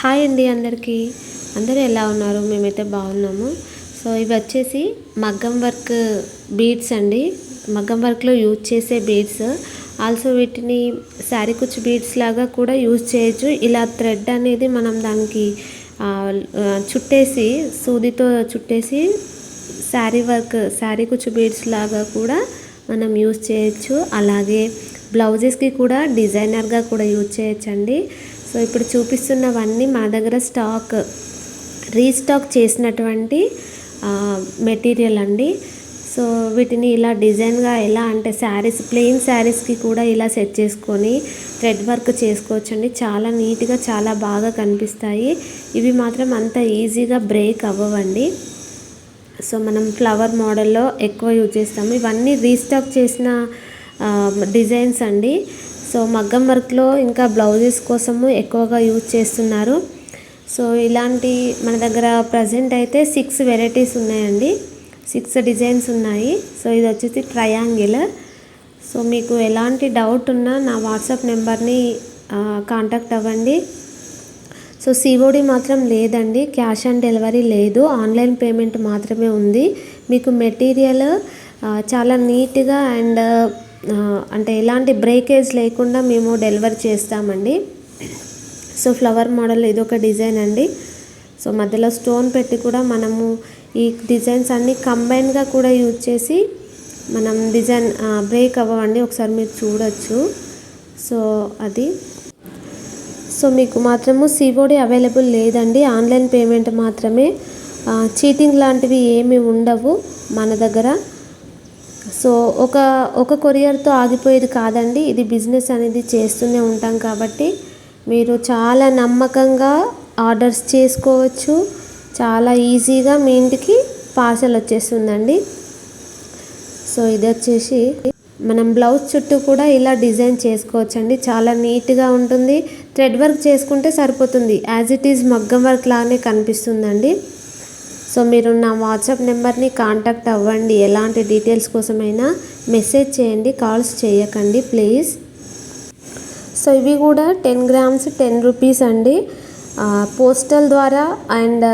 Hi అండి అందరికీ. అందరూ ఎలా ఉన్నారు? మేమైతే బాగున్నాము. సో ఇవి వచ్చేసి మగ్గం వర్క్ బీడ్స్ అండి. మగ్గం వర్క్లో యూజ్ చేసే బీడ్స్. ఆల్సో వీటిని శారీ కుచ్చు బీడ్స్ లాగా కూడా యూజ్ చేయొచ్చు. ఇలా థ్రెడ్ అనేది మనం దానికి చుట్టేసి సూదితో చుట్టేసి శారీ కుచ్చు బీడ్స్ లాగా కూడా మనం యూజ్ చేయొచ్చు. అలాగే బ్లౌజెస్కి కూడా డిజైనర్గా కూడా యూజ్ చేయొచ్చండి. సో ఇప్పుడు చూపిస్తున్నవన్నీ మన దగ్గర రీస్టాక్ చేసినటువంటి మెటీరియల్ అండి. సో వీటిని ఇలా డిజైన్గా ఎలా అంటే ప్లెయిన్ శారీస్కి కూడా ఇలా సెట్ చేసుకొని థ్రెడ్ వర్క్ చేసుకోవచ్చండి. చాలా నీట్గా చాలా బాగా కనిపిస్తాయి. ఇవి మాత్రం అంత ఈజీగా బ్రేక్ అవ్వవండి. సో మనం ఫ్లవర్ మోడల్లో ఎక్కువ యూజ్ చేస్తాము. ఇవన్నీ రీస్టాక్ చేసిన డిజైన్స్ అండి. సో మగ్గం వర్క్లో ఇంకా బ్లౌజెస్ కోసము ఎక్కువగా యూజ్ చేస్తున్నారు. సో ఇలాంటి మన దగ్గర ప్రజెంట్ అయితే 6 వెరైటీస్ ఉన్నాయండి. 6 డిజైన్స్ ఉన్నాయి. సో ఇది వచ్చేసి ట్రయాంగిల్. సో మీకు ఎలాంటి డౌట్ ఉన్నా నా వాట్సాప్ నెంబర్ని కాంటాక్ట్ అవ్వండి. సో సిఓడి మాత్రం లేదండి, క్యాష్ ఆన్ డెలివరీ లేదు, ఆన్లైన్ పేమెంట్ మాత్రమే ఉంది. మీకు మెటీరియల్ చాలా నీట్గా అండ్ అంటే ఎలాంటి బ్రేకేజ్ లేకుండా మేము డెలివరీ చేస్తామండి. సో ఫ్లవర్ మోడల్ ఇదొక డిజైన్ అండి. సో మధ్యలో స్టోన్ పెట్టి కూడా మనము ఈ డిజైన్స్ అన్నీ కంబైన్గా కూడా యూజ్ చేసి మనం డిజైన్ బ్రేక్ అవ్వండి. ఒకసారి మీరు చూడొచ్చు. సో అది మీకు మాత్రము సిఓడి అవైలబుల్ లేదండి, ఆన్లైన్ పేమెంట్ మాత్రమే. చీటింగ్ లాంటివి ఏమీ ఉండవు మన దగ్గర. సో ఒక కొరియర్తో ఆగిపోయేది కాదండి. ఇది బిజినెస్ అనేది చేస్తూనే ఉంటాం కాబట్టి మీరు చాలా నమ్మకంగా ఆర్డర్స్ చేసుకోవచ్చు. చాలా ఈజీగా మీ ఇంటికి పార్సల్ వచ్చేస్తుందండి. సో ఇది వచ్చేసి మనం బ్లౌజ్ చుట్టూ కూడా ఇలా డిజైన్ చేసుకోవచ్చండి. చాలా నీట్గా ఉంటుంది. థ్రెడ్ వర్క్ చేసుకుంటే సరిపోతుంది. యాజ్ ఇట్ ఈజ్ మగ్గం వర్క్ లాగానే కనిపిస్తుందండి. సో మీరు నా వాట్సాప్ నెంబర్ని కాంటాక్ట్ అవ్వండి. ఎలాంటి డీటెయిల్స్ కోసమైనా మెసేజ్ చేయండి, కాల్స్ చేయకండి ప్లీజ్. సో ఇవి కూడా 10 గ్రామ్స్ 10 రూపీస్ అండి. పోస్టల్ ద్వారా అండ్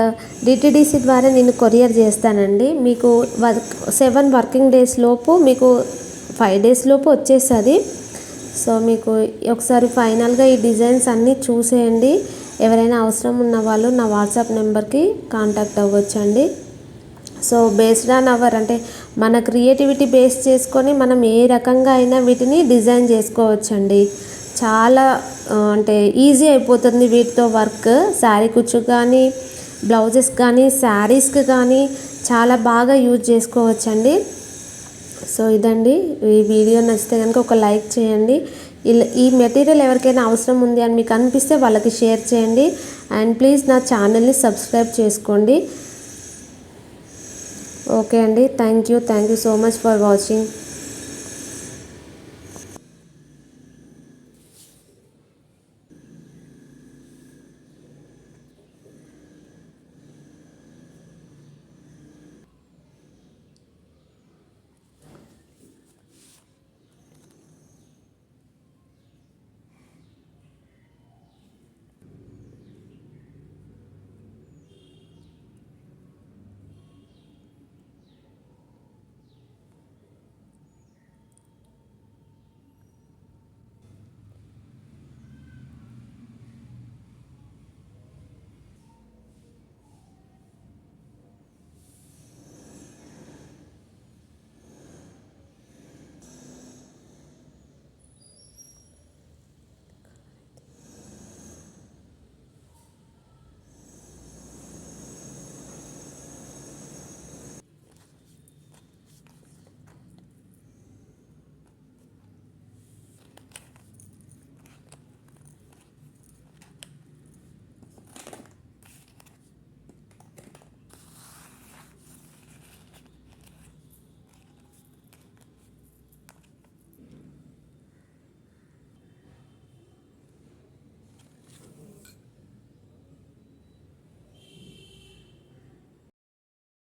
డిటిడిసి ద్వారా నేను కొరియర్ చేస్తానండి. మీకు 7 వర్కింగ్ డేస్ లోపు, మీకు 5 డేస్ లోపు వచ్చేస్తుంది. సో మీకు ఒకసారి ఫైనల్గా ఈ డిజైన్స్ అన్నీ చూసేయండి. ఎవరైనా అవసరం ఉన్న వాళ్ళు నా వాట్సాప్ నెంబర్కి కాంటాక్ట్ అవ్వచ్చండి. సో బేస్డ్ ఆన్ అవర్ అంటే మన క్రియేటివిటీ బేస్ చేసుకొని మనం ఏ రకంగా అయినా వీటిని డిజైన్ చేసుకోవచ్చండి. చాలా అంటే ఈజీ అయిపోతుంది వీటితో వర్క్. శారీ కుచ్చు కానీ బ్లౌజెస్ కానీ శారీస్కి కానీ చాలా బాగా యూజ్ చేసుకోవచ్చండి. సో ఇదండి, ఈ వీడియో నచ్చితే కనుక ఒక లైక్ చేయండి. ఈ మెటీరియల్ ఎవరికైనా అవసరం ఉంది అని మీకు అనిపిస్తే వాళ్ళకి షేర్ చేయండి. అండ్ ప్లీజ్ నా ఛానల్ని సబ్స్క్రైబ్ చేసుకోండి. ఓకే అండి, thank you so much for watching.